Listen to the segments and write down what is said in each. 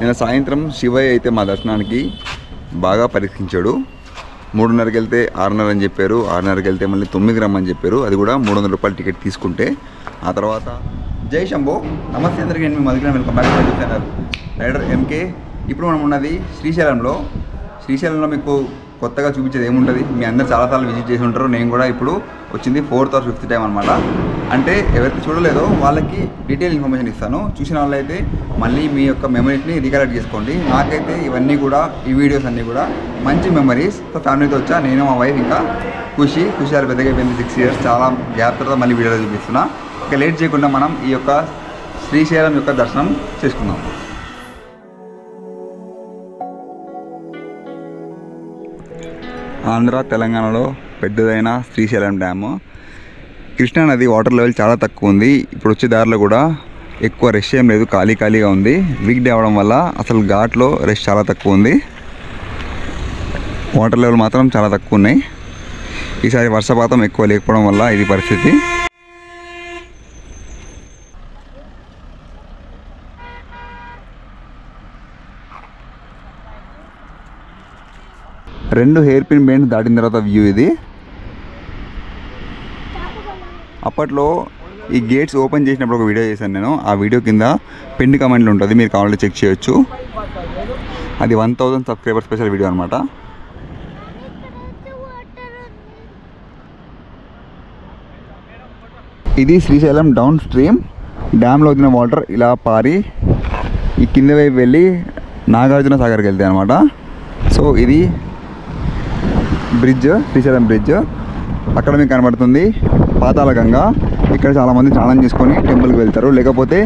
నిన్న సాయంత్రం శివయ్య అయితే మా దర్శనానికి బాగా పరీక్షించాడు. 3:30కి వెళ్తే 6:30 అని చెప్పారు, 6:30కి వెళ్తే మళ్ళీ 9కి రమ్మని చెప్పారు. అది కూడా 300 రూపాయలు టికెట్ తీసుకుంటే. ఆ తర్వాత జై శంభో, నమస్తే అందరికీ, నేను మీ Madhukiran, welcome back to my channel rider MK. ఇప్పుడు మనం ఉన్నది శ్రీశైలంలో. శ్రీశైలంలో మీకు కొత్తగా చూపించేది ఏముంటుంది, మీ అందరు చాలాసార్లు విజిట్ చేసి ఉంటారు. నేను కూడా ఇప్పుడు వచ్చింది 4th or 5th టైం అనమాట. అంటే ఎవరైతే చూడలేదో వాళ్ళకి డీటెయిల్ ఇన్ఫర్మేషన్ ఇస్తాను. చూసిన వాళ్ళైతే మళ్ళీ మీ యొక్క మెమరీస్ని రికలెక్ట్ చేసుకోండి. నాకైతే ఇవన్నీ కూడా, ఈ వీడియోస్ అన్నీ కూడా మంచి మెమరీస్. సో ఫ్యామిలీతో వచ్చా, నేను మా వైఫ్ ఇంకా ఖుషి గారు పెద్దగా అయిపోయింది, 6 years. చాలా గ్యాప్ తర్వాత మళ్ళీ వీడియోలో చూపిస్తున్నా. ఇక లేట్ చేయకుండా మనం ఈ యొక్క శ్రీశైలం యొక్క దర్శనం చేసుకుందాం. ఆంధ్ర తెలంగాణలో పెద్దదైన శ్రీశైలం డ్యాము. కృష్ణానది వాటర్ లెవెల్ చాలా తక్కువ ఉంది. ఇప్పుడు వచ్చే దారిలో కూడా ఎక్కువ రష్ ఏం లేదు, ఖాళీగా ఉంది. వీక్ డే అవడం వల్ల అసలు ఘాట్లో రష్ చాలా తక్కువ ఉంది. వాటర్ లెవెల్ మాత్రం చాలా తక్కువ ఉన్నాయి. ఈసారి వర్షపాతం ఎక్కువ లేకపోవడం వల్ల ఇది పరిస్థితి. రెండు హెయిర్ పిన్ బెండ్స్ దాటిన తర్వాత వ్యూ ఇది. అప్పట్లో ఈ గేట్స్ ఓపెన్ చేసినప్పుడు ఒక వీడియో చేశాను నేను. ఆ వీడియో కింద పిన్ కమెంట్లు ఉంటుంది, మీరు కావాలంటే చెక్ చేయొచ్చు. అది 1000 సబ్స్క్రైబర్ స్పెషల్ వీడియో అనమాట. ఇది శ్రీశైలం డౌన్ స్ట్రీమ్. డ్యామ్లో వచ్చిన వాటర్ ఇలా పారి ఈ కింద వైపు వెళ్ళి నాగార్జున సాగర్కి వెళ్తాయి అనమాట. సో ఇది బ్రిడ్జ్, శ్రీశైలం బ్రిడ్జ్. అక్కడ మీకు కనబడుతుంది పాతాళ గంగ. ఇక్కడ చాలామంది స్నానం చేసుకొని టెంపుల్కి వెళ్తారు. లేకపోతే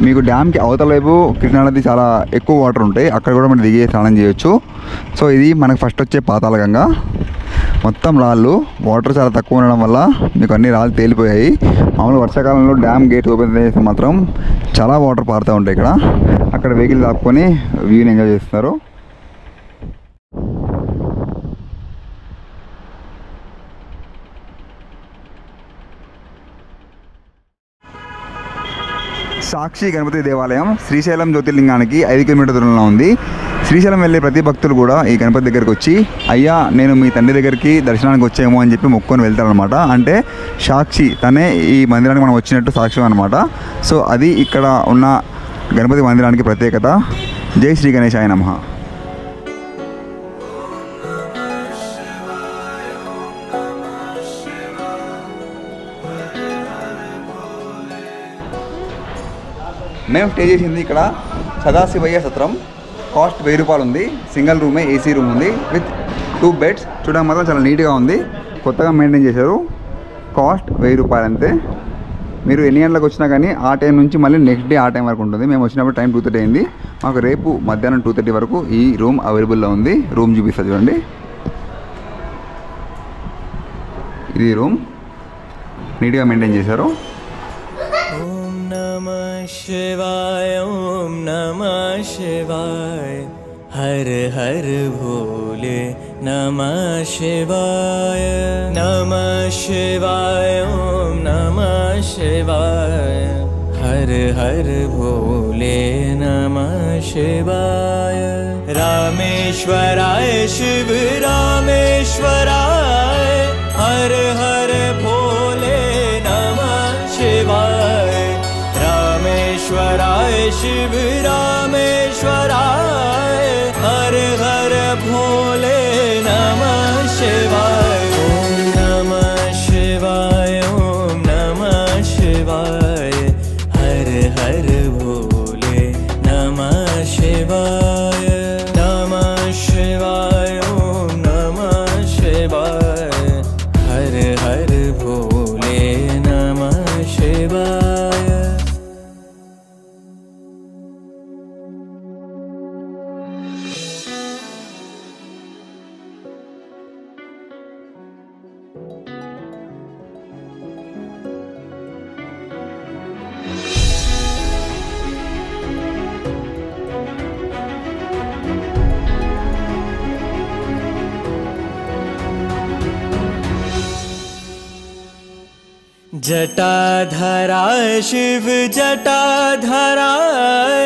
మీకు డ్యామ్కి అవతల వైపు కృష్ణానది చాలా ఎక్కువ వాటర్ ఉంటాయి, అక్కడ కూడా మనం దిగి స్నానం చేయొచ్చు. సో ఇది మనకు ఫస్ట్ వచ్చే పాతాళ గంగ. మొత్తం రాళ్ళు, వాటర్ చాలా తక్కువ ఉండడం వల్ల మీకు అన్ని రాళ్ళు తేలిపోయాయి. మామూలు వర్షాకాలంలో డ్యామ్ గేట్ ఓపెన్ చేస్తే మాత్రం చాలా వాటర్ పారుతూ ఉంటాయి ఇక్కడ. అక్కడ వెహికల్ ఆపుకొని వ్యూని ఎంజాయ్ చేస్తున్నారు. సాక్షి గణపతి దేవాలయం శ్రీశైలం జ్యోతిర్లింగానికి 5 కిలోమీటర్ల దూరంలో ఉంది. శ్రీశైలం వెళ్ళే ప్రతి భక్తులు కూడా ఈ గణపతి దగ్గరికి వచ్చి, అయ్యా నేను మీ తండ్రి దగ్గరికి దర్శనానికి వచ్చేమో అని చెప్పి మొక్కుకొని వెళ్తారనమాట. అంటే సాక్షి, తనే ఈ మందిరానికి మనం వచ్చినట్టు సాక్ష్యం అనమాట. సో అది ఇక్కడ ఉన్న గణపతి మందిరానికి ప్రత్యేకత. జై శ్రీ గణేశాయ నమః. మేము స్టే చేసింది ఇక్కడ సదాశివయ్య సత్రం. కాస్ట్ 1000 రూపాయలు ఉంది. సింగిల్ రూమే, ఏసీ రూమ్ ఉంది విత్ 2 beds. చూడడం మాత్రం చాలా నీట్గా ఉంది, కొత్తగా మెయింటైన్ చేశారు. కాస్ట్ 1000 రూపాయలు అంతే. మీరు ఎన్ని గంటలకు వచ్చినా కానీ ఆ టైం నుంచి మళ్ళీ నెక్స్ట్ డే ఆ టైం వరకు ఉంటుంది. మేము వచ్చినప్పుడు టైం 2:30 అయింది. మాకు రేపు మధ్యాహ్నం 2:30 వరకు ఈ రూమ్ అవైలబుల్లో ఉంది. రూమ్ చూపిస్తుంది చూడండి. ఇది రూమ్, నీట్గా మెయింటైన్ చేశారు. शिवाय ओम नमः शिवाय, हर हर भोले नमः शिवाय, नमः शिवाय ओम नमः शिवाय, हर हर भोले नमः शिवाय, रामेश्वराय शिव रामेश्वराय, हर हर भोले नमः शिवाय, रामेश्वराय शिव रामेश्वराय, हर हर भोले नमः शिवाय, ओम नमः शिवाय ओम नमः शिवाय, हर हर भोले नमः शिवाय, नमः शिवाय ओम नमः शिवाय, हर हर भोले नमः शिवाय. जटाधराय शिव जटाधराय,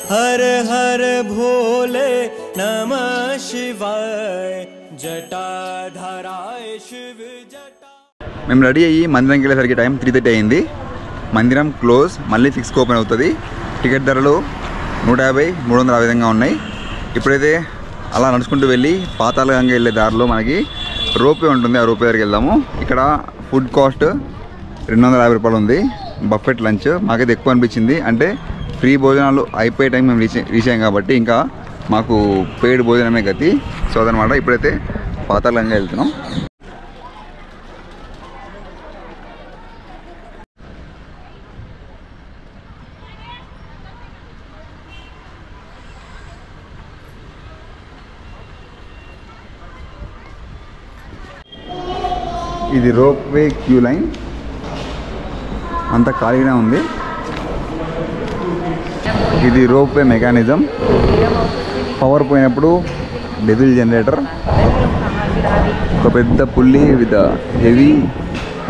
हर हर भोले नमः शिवाय जटाधराय शिव जटा। మేము రెడీ అయ్యి మందిరంకి వెళ్ళేసరికి టైం 3:30 అయింది. మందిరం క్లోజ్, మళ్ళీ 6కి ఓపెన్ అవుతుంది. టికెట్ ధరలు 150, 300 ఆ విధంగా ఉన్నాయి. ఇప్పుడైతే అలా నడుచుకుంటూ వెళ్ళి పాతాళగంగ వెళ్ళే దారిలో మనకి రోపే ఉంటుంది. ఆ రోపే దగ్గరికి వెళ్దాము. ఇక్కడ ఫుడ్ కాస్ట్ 250 రూపాయలు ఉంది. బఫెట్ లంచ్ మాకైతే ఎక్కువ అనిపించింది. అంటే ఫ్రీ భోజనాలు అయిపోయే టైం మేము రీచ్ అయ్యాం కాబట్టి ఇంకా మాకు పెయిడ్ భోజనమే గతి. సో అదనమాట. ఇప్పుడైతే పాతాళగంగ వెళ్తున్నాం. ఇది రోప్ వే క్యూ లైన్, అంతా ఖాళీగానే ఉంది. ఇది రోప్ వే మెకానిజం. పవర్ పోయినప్పుడు డెవిల్ జనరేటర్, ఒక పెద్ద pulley with heavy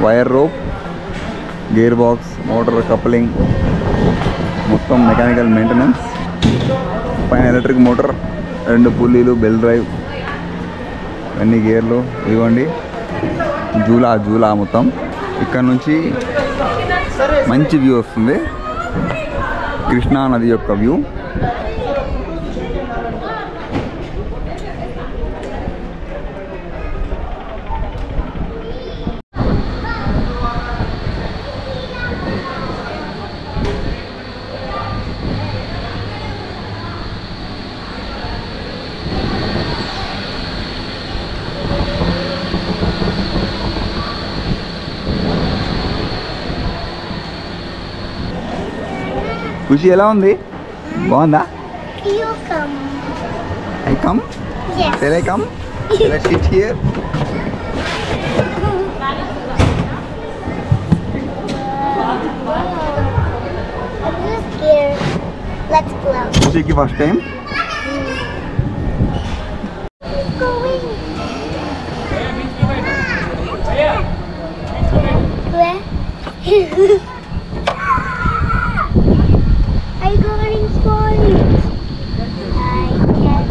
wire rope, gear box, motor coupling, మొత్తం మెకానికల్ మెయింటెనెన్స్. పైన ఎలక్ట్రిక్ మోటార్, 2 పుల్లీలు, బెల్ డ్రైవ్, అన్ని గేర్లు. ఇదిగోండి జూలా మొత్తం. ఇక్కడ నుంచి మంచి వ్యూ వస్తుంది, కృష్ణా నది యొక్క వ్యూ. ఖుషి ఎలా ఉంది? బాగుందా? I come Shall I come? Shall I sit here? I'm just scared. Let's go out. ఖుషికి first time. Going. Where? I'm going slowly. I can.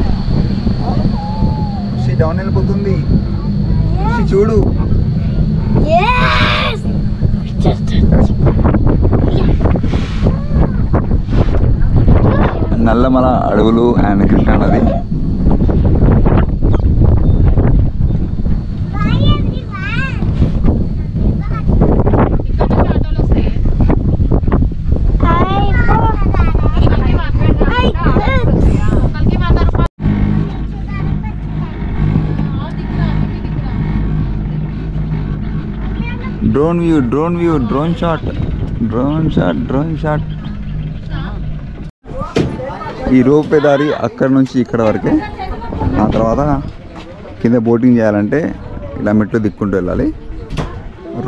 Khushi down వెళ్ళిపోతుంది. ఖుషి చూడు. Yes. నల్లమల అడవులు అండ్ కృష్ణా నది. Drone view, drone shot. ఈ రోపే దారి అక్కడి నుంచి ఇక్కడ వరకే. ఆ తర్వాత కింద బోటింగ్ చేయాలంటే ఇలా మెట్లు దిక్కుంటూ వెళ్ళాలి.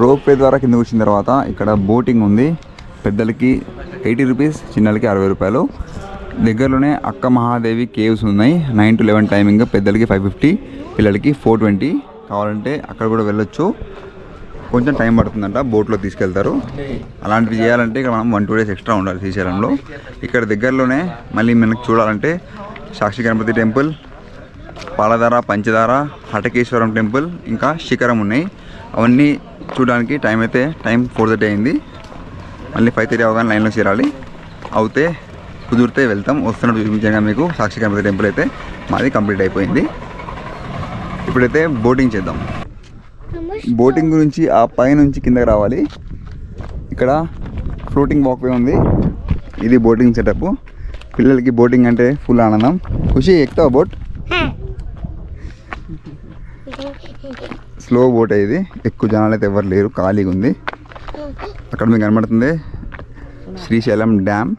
రోపే ద్వారా కింద వచ్చిన తర్వాత ఇక్కడ బోటింగ్ ఉంది. పెద్దలకి 80 రూపీస్, చిన్నలకి 60 రూపాయలు. దగ్గరలోనే అక్క మహాదేవి కేవ్స్ ఉన్నాయి. 9 to 11 టైమింగ్. పెద్దలకి 550, పిల్లలకి 420. కావాలంటే అక్కడ కూడా వెళ్ళొచ్చు. కొంచెం టైం పడుతుందంట, బోట్లో తీసుకెళ్తారు. అలాంటివి చేయాలంటే ఇక్కడ మనం 1-2 days ఎక్స్ట్రా ఉండాలి శ్రీశైలంలో. ఇక్కడ దగ్గరలోనే మళ్ళీ మనకు చూడాలంటే సాక్షి గణపతి టెంపుల్, పాలధార, పంచదార, హటకేశ్వరం టెంపుల్, ఇంకా శిఖరం ఉన్నాయి. అవన్నీ చూడడానికి టైం 4:30 అయింది. మళ్ళీ 5:30 అవగానే లైన్లో చేరాలి. అవుతే కుదిరితే వెళ్తాం. వస్తున్నట్టు చూపించాక మీకు సాక్షి గణపతి టెంపుల్ అయితే మాది కంప్లీట్ అయిపోయింది. ఇప్పుడైతే బోటింగ్ చేద్దాం. బోటింగ్ గురించి ఆ పై నుంచి కిందకి రావాలి. ఇక్కడ ఫ్లోటింగ్ వాక్వే ఉంది. ఇది బోటింగ్ సెటప్. పిల్లలకి బోటింగ్ అంటే ఫుల్ ఆనందం. ఖుషి ఎక్కుతావా బోట్? స్లో బోట్ ఇది. ఎక్కువ జనాలు అయితే ఎవరు లేరు, ఖాళీగా ఉంది. అక్కడ మీకు కనబడుతుంది శ్రీశైలం డ్యామ్.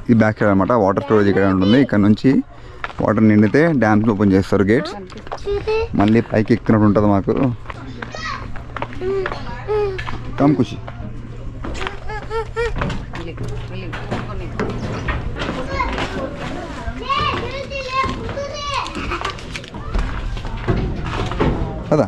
ఇది బ్యాక్ సైడ్ అనమాట. వాటర్ స్టోరేజ్ ఇక్కడ ఉంటుంది. ఇక్కడ నుంచి వాటర్ నిండితే డ్యామ్స్ ఓపెన్ చేస్తారు గేట్స్. మళ్ళీ పైకి ఎక్కుతున్నట్టు ఉంటుంది మాకు. కమ్ ఖుషి. కదా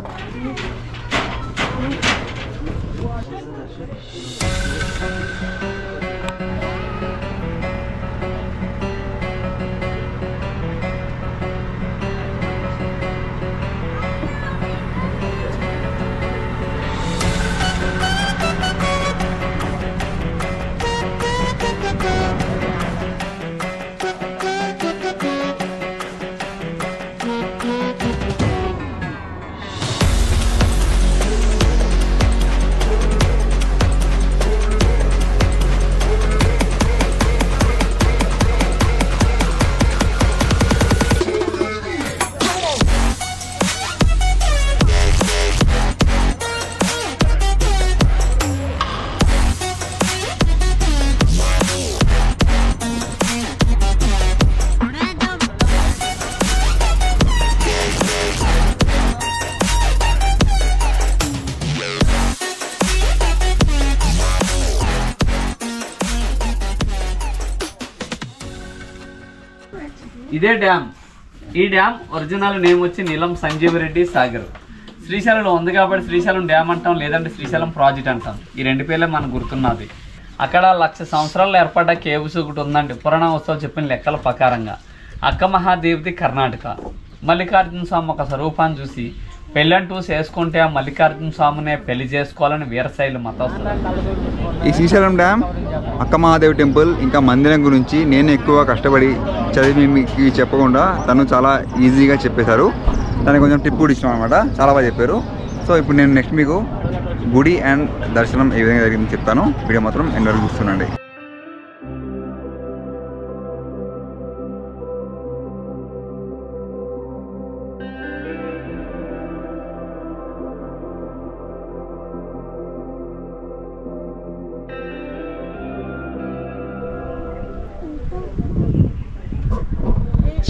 ఇదే డ్యామ్. ఈ డ్యామ్ ఒరిజినల్ నేమ్ వచ్చి నీలం సంజీవరెడ్డి సాగర్. శ్రీశైలంలో ఉంది కాబట్టి శ్రీశైలం డ్యామ్ అంటాం, లేదంటే శ్రీశైలం ప్రాజెక్ట్ అంటాం. ఈ రెండు పేర్లే మనకు గుర్తున్నది. అక్కడ 1,00,000 సంవత్సరాలు ఏర్పడ్డ కేవ్స్ ఒకటి ఉందండి పురాణ ఉత్సవం చెప్పిన లెక్కల ప్రకారంగా. అక్క మహాదేవిది కర్ణాటక. మల్లికార్జున స్వామి ఒక స్వరూపాన్ని చూసి పెళ్ళంటూ చేసుకుంటే ఆ మల్లికార్జున స్వామినే పెళ్లి చేసుకోవాలని వీరశైలు మతస్థులు. ఈ శ్రీశైలం డ్యామ్, అక్క మహాదేవి టెంపుల్ ఇంకా మందిరం గురించి నేను ఎక్కువ కష్టపడి చదివి మీకు చెప్పకుండా తను చాలా ఈజీగా చెప్పేశారు. తనకి కొంచెం టిప్ కూడా ఇచ్చాం అనమాట, చాలా బాగా చెప్పారు. సో ఇప్పుడు నేను నెక్స్ట్ మీకు గుడి అండ్ దర్శనం ఏ విధంగా జరిగింది చెప్తాను. వీడియో మాత్రం ఎండ్ వరకు చూస్తుండండి.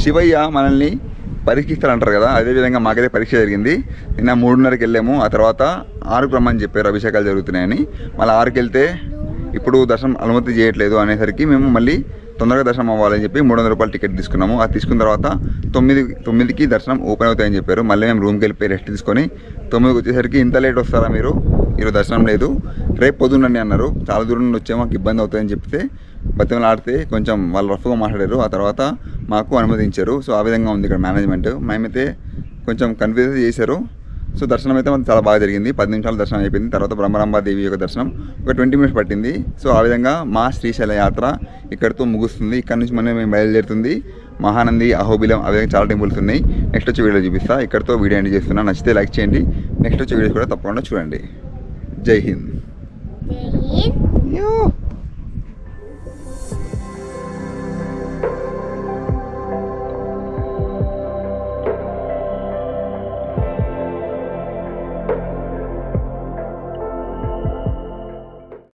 శివయ్య మనల్ని పరీక్షిస్తారు అంటారు కదా, అదేవిధంగా మాకైతే పరీక్ష జరిగింది. నిన్న 3:30కి వెళ్ళాము. ఆ తర్వాత 6కు రమ్మని చెప్పారు, అభిషేకాలు జరుగుతున్నాయని. మళ్ళీ 6కి వెళ్తే ఇప్పుడు దర్శనం అనుమతి చేయట్లేదు అనేసరికి మేము మళ్ళీ తొందరగా దర్శనం అవ్వాలని చెప్పి 300 రూపాయలు టికెట్ తీసుకున్నాము. అది తీసుకున్న తర్వాత 9కి దర్శనం ఓపెన్ అవుతాయని చెప్పారు. మళ్ళీ మేము రూమ్కి వెళ్ళిపోయి రెస్ట్ తీసుకొని 9కి వచ్చేసరికి ఇంత లేట్ వస్తారా మీరు, ఈరోజు దర్శనం లేదు, రేపు పొద్దుండండి అన్నారు. చాలా దూరం నుండి వచ్చే మాకు ఇబ్బంది అవుతుందని చెప్తే బతిమలు ఆడితే కొంచెం వాళ్ళు రఫ్గా మాట్లాడారు. ఆ తర్వాత మాకు అనుమతించారు. సో ఆ విధంగా ఉంది ఇక్కడ మేనేజ్మెంట్. మేమైతే కొంచెం కన్ఫ్యూజ్ చేశారు. సో దర్శనం అయితే మనకు చాలా బాగా జరిగింది. 10 నిమిషాలు దర్శనం అయిపోయింది. తర్వాత బ్రహ్మరాంబాదేవి యొక్క దర్శనం ఒక 20 మినిట్స్ పట్టింది. సో ఆ విధంగా మా శ్రీశైల యాత్ర ఇక్కడితో ముగుస్తుంది. ఇక్కడ నుంచి మేము బయలుదేరుతుంది మహానంది, అహోబిలం, ఆ విధంగా చాలా టెంపుల్స్ ఉన్నాయి. నెక్స్ట్ వచ్చే వీడియో చూపిస్తా. ఇక్కడితో వీడియో ఎండ్ చేస్తున్నా. నచ్చితే లైక్ చేయండి. నెక్స్ట్ వచ్చే వీడియోస్ కూడా తప్పకుండా చూడండి. జై హింద్. Jai Hind.